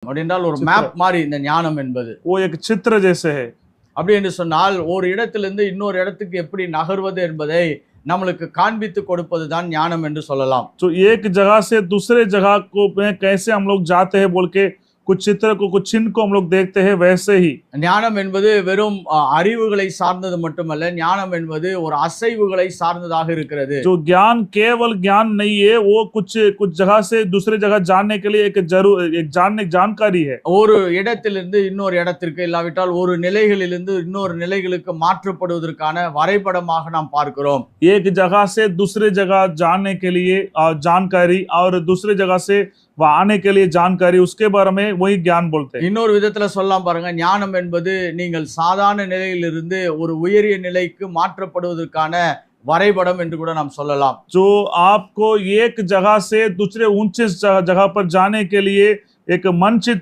அப்படி என்றால் ஒரு மேப் மாதிரி இந்த ஞானம் என்பது. वो एक चित्र जैसे है। அப்படி என்று சொன்னால் ஒரு இடத்திலிருந்து இன்னொரு இடத்துக்கு எப்படி நகர்வது என்பதை நம்மளுக்கு காண்பித்து கொடுப்பது தான் ஞானம் என்று சொல்லலாம். तो एक जगह से दूसरे जगह को में कैसे हम लोग जाते हैं बोल के कुछ चित्र को कुछ चिन्ह को हम लोग देखते हैं, वैसे ही ஞானம் என்பது வெறும் அறிவுகளை சார்ந்தது மட்டுமல்ல, ஞானம் என்பது ஒரு அசைவுகளை சார்ந்ததாக இருக்கிறது. जो ज्ञान केवल ज्ञान नहीं है, वो कुछ जगह से दूसरे जगह जानने के लिए एक जानकारी है। ஒரு இடத்திலிருந்து இன்னொரு இடத்திற்கு, இல்லாவிட்டால் ஒரு நிலைகளிலிருந்து இன்னொரு நிலைகளுக்கு மாற்றப்படுவதற்கான வரைபடமாக நாம் பார்க்கிறோம். एक जगह से दूसरे जगह जाने के लिए जानकारी और दूसरे जगह से आने के लिए जानकारी, उसके बारे में वही ज्ञान बोलते हैं। இன்னொரு விதத்துல சொல்லலாம் பாருங்க, ஞானம் என்பது நீங்கள் சாதாரண நிலையிலிருந்து ஒரு உயரிய நிலைக்கு மாற்றப்படுவதற்கான வரைபடம் என்று கூட நாம் சொல்லலாம். जो आपको एक जगह से दूसरे ऊंचे जगह पर जाने के लिए एक मंचित